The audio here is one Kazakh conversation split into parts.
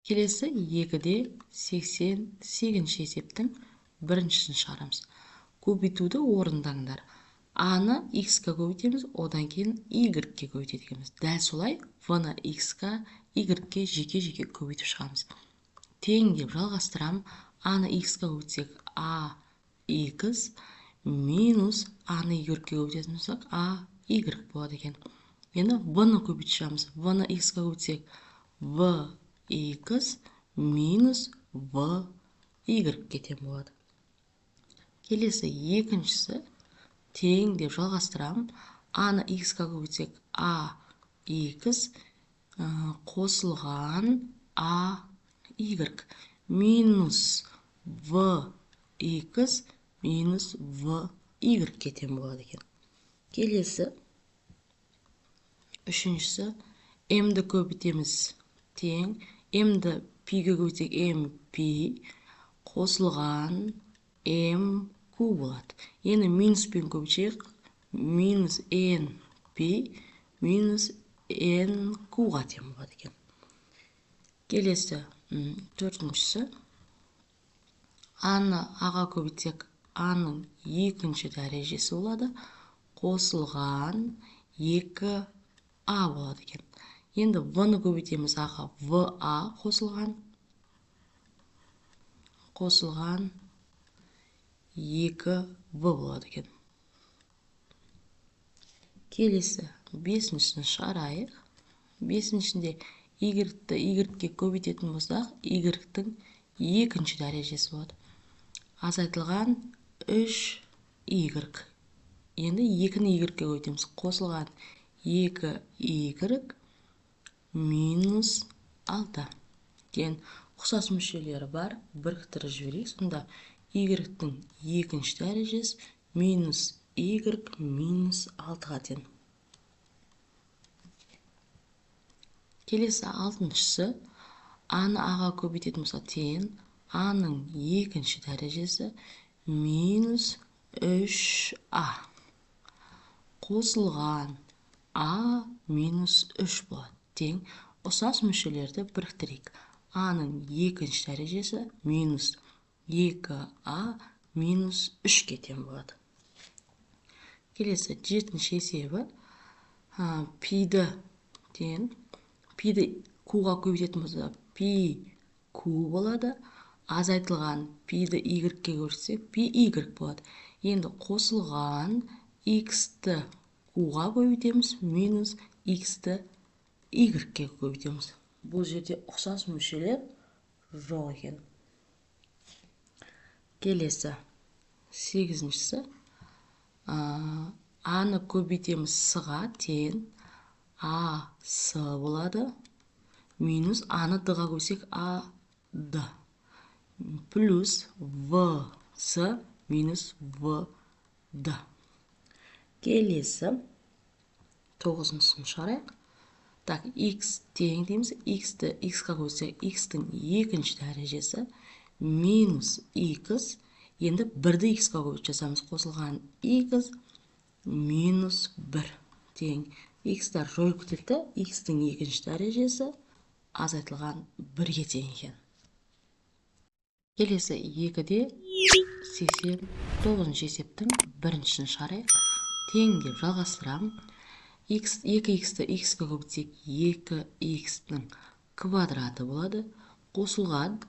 Келесі 2-де 88 есептің біріншісін шығарамыз. Көбейтуді орындаңдар. А-ны x-қа көбейтеміз, одан кейін y-ге көбейтеміз. Дәл солай v-ны x-қа, y-ге жеке-жеке көбейтіп шығамыз. Тең деп жалғастырам. А-ны x-қа көбейтсек a(x) минус А-ны y-ге көбейтетін болсақ a(y) болады екен. Енді v-ны көбейтіп шығамыз. V-ны x-қа көбейтсек v(x) минус v(y) кетен болады. Келесі екіншісі тең деп жалғастырам. А-ны x-қа көбейтсек a(x) қосылған a(y) минус v(x) минус v(y) кетен болады екен. Келесі үшіншісі m-ді көбейтеміз. Тең m-ді пи-ге көбейтсек m(p) қосылған m(q) болады. Енді минуспен көбейтсек минус n(p) минус n(q)ға тең болады екен. Келесі төртіншісі А-ны А-ға көбейтсек А-ның екінші дәрежесі болады. Қосылған 2а болады екен. Енді v-ны көбейтеміз А-ға. v(a) қосылған 2v болады екен. Келесі бесіншісін шығарайық. Бесіншісінде y-ті y-ге көбейтетін болсақ, y-тің екінші дәрежесі болады. Азайтылған 3y. Енді 2-ні y-ге көбейтеміз. Қосылған 2y минус 6. Кен ұқсас мүшелері бар. Біріктіріп жіберейік. Сонда y-тің екінші дәрежесі минус y минус 6-ға тең. Келесі алтыншысы А-ны А-ға көбейтетін болса тең. А-ның екінші дәрежесі минус 3а қосылған а минус 3 болады. Тең ұқсас мүшелерді біріктірейік. А-ның екінші дәрежесі минус 2а минус 3 кетен болады. Келесі жетінші есебі пи-ді тең. Пи-ді q-ға көбейтетін болса пи-q болады. Азайтылған пи-ді y-ге көбейтсек пи-y болады. Енді қосылған x-ті q-ға көбейтеміз, минус x-ті y-ге көбейтеміз. Бұл жерде ұқсас мүшелер жоқ екен. Келесі сегізіншісі А-ны көбейтеміз с-ға тең. А-с болады. Минус А-ны д-ға көбейтсек А-д. Плюс В-с минус В-д. Келесі 9-сын шығарайық. Так, x тең дейміз. X-ті x-ға көбейтсек x-тің екінші дәрежесі минус x. Енді 1-ді x-ға көбейтіп жазамыз. Қосылған x минус 1 тең. X-тар жойылып кетті. X-тің екінші дәрежесі азайтылған 1-ге тең екен. Келесі 2-де 89 есептің біріншісін шығарайық. Тең деп жалғастырам. 2x-ті x-ға көбейтсек 2x-ның квадраты болады. Қосылған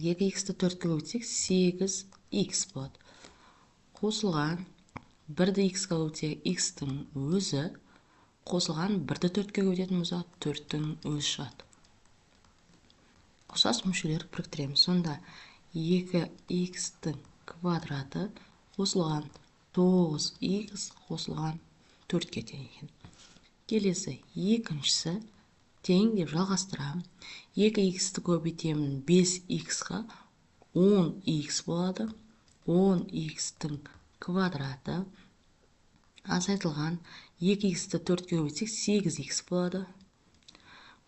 2x-ті 4-ге көбейтсек 8x болады. Қосылған 1-ді x-ға көбейтсек x-тің өзі. Қосылған 1-ді 4-ге көбейтетін болсақ 4-тің өзі шығады. Ұқсас мүшелер біріктіреміз. Сонда 2x-тің квадраты қосылған 9x қосылған 4-ге тең екен. Келесі екіншісі тең деп жалғастырам. 2x-ті көбейтемін 5x-ға 10x болады. 10x-тің квадраты азайтылған 2x-ті 4-ге көбейтсек 8x болады.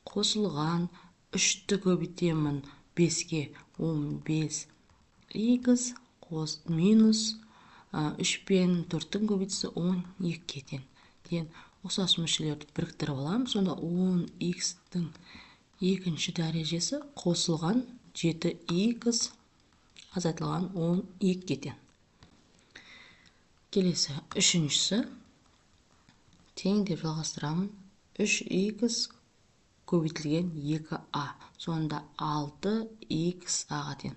Қосылған 3-ті көбейтемін 5-ге 15x минус 3 пен 4-тің көбейтісі 12-ге тең. Ұқсас мүшелерді біріктіріп аламыз. Сонда 10x-тің екінші дәрежесі қосылған 7х азайтылған 10 тең. Келесі үшіншісі тең деп жалғастырамын. 3х көбейтілген 2а. Сонда 6х-ға тең.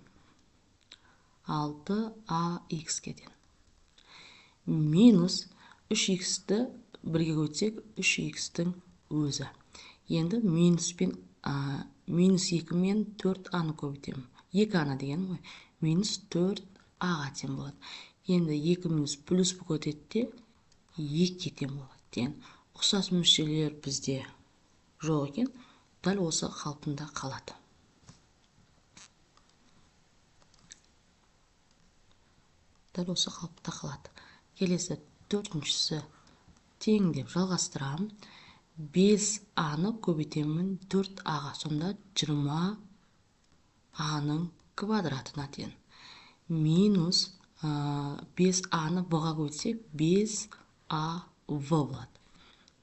6ах-ке тең. Минус 3х-ті бірге көбейтсек 3х-тің өзі. Енді минус 2 мен 4аны көбейтемін. 2аны деген ғой. Минус 4ға тең болады. Енді 2 минус плюс көбейтеді де 2-ге тең болады. Тең. Ұқсас мөлшерлер бізде жоқ екен. Дәл осы қалпында қалады. Келесі төртіншісі тең деп жалғастырамын. 5аны көбейтемін 4ға. Сонда 20ның квадратына тең. Минус 5аны в-ға көбейтсек 5ав болады.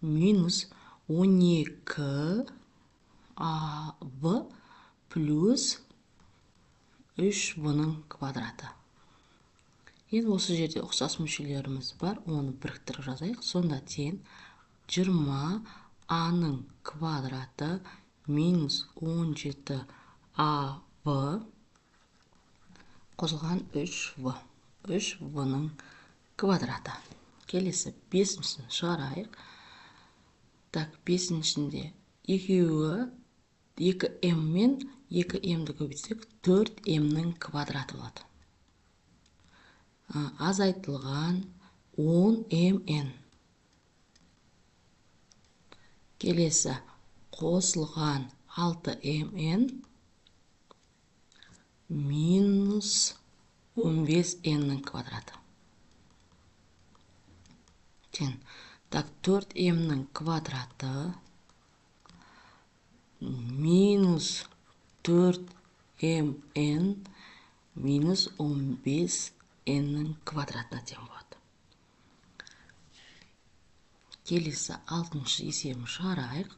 Минус 12ав плюс 3в-ның квадраты. Енді осы жерде ұқсас мүшелеріміз бар, оны біріктіріп жазайық. Сонда тең 20а-ның квадраты минус 17ав қосылған 3в. 3в-ның квадраты. Келесі 5-шісін шығарайық. Так, 5-шінде екеуі 2m мен 2m-ді көбейтсек 4m-ның квадраты болады. Азайтылған 10mn. Келесі қосылған 6mn минус 15n-ның квадраты. Тең. Так, 4m-ның квадраты минус 4mn минус 15n-ның квадратына тең болады. Келесі 6-шы есебін шығарайық.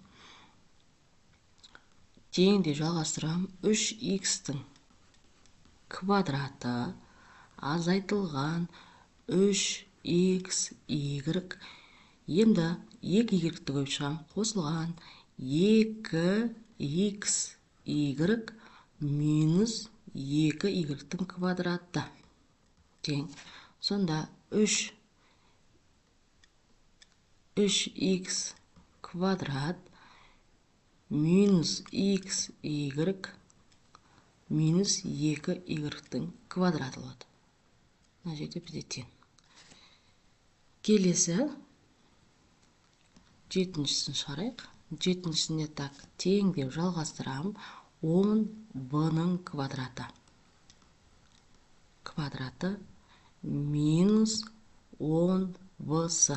Тең деп жалғастырамын. 3х-тің квадраты азайтылған 3xy. Енді 2y-ті көбейтіп шығамын. Қосылған 2xy минус 2y-тің квадраты. Тең. Сонда 3x квадрат минус xy минус 2y-тің квадраты болады. Мына жерде бізде тең. Келесі 7-шісін шығарайық. 7-шісінде так, тең деп жалғастырамын. 10v-ның квадраты. Квадраты минус 10v-сы.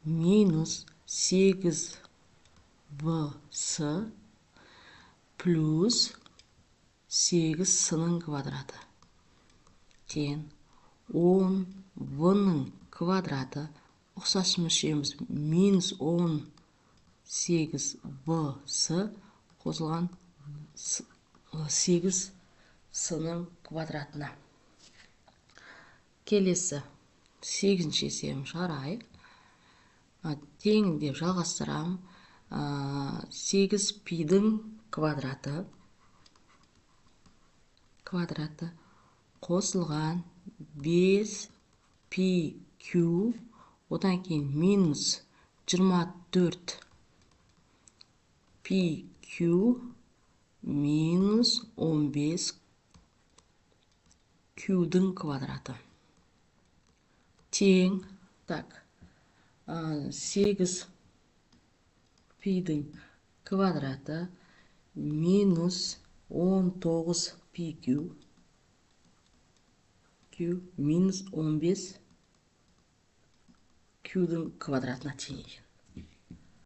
Минус 8v-сы плюс 8-сының квадраты. Тең. 10v-ның квадраты. Ұқсас мүшеміз минус 18v-сы қосылған 8-сының квадратына. Келесі 8-ші есебін шығарайық. Тең деп жалғастырамын. 8π-дің квадраты қосылған 5πq, одан кейін минус 24πq минус 15q-дің квадраты. Тең. Так, 8π-дің квадраты минус 19πq минус 15q-дің квадратына тең екен.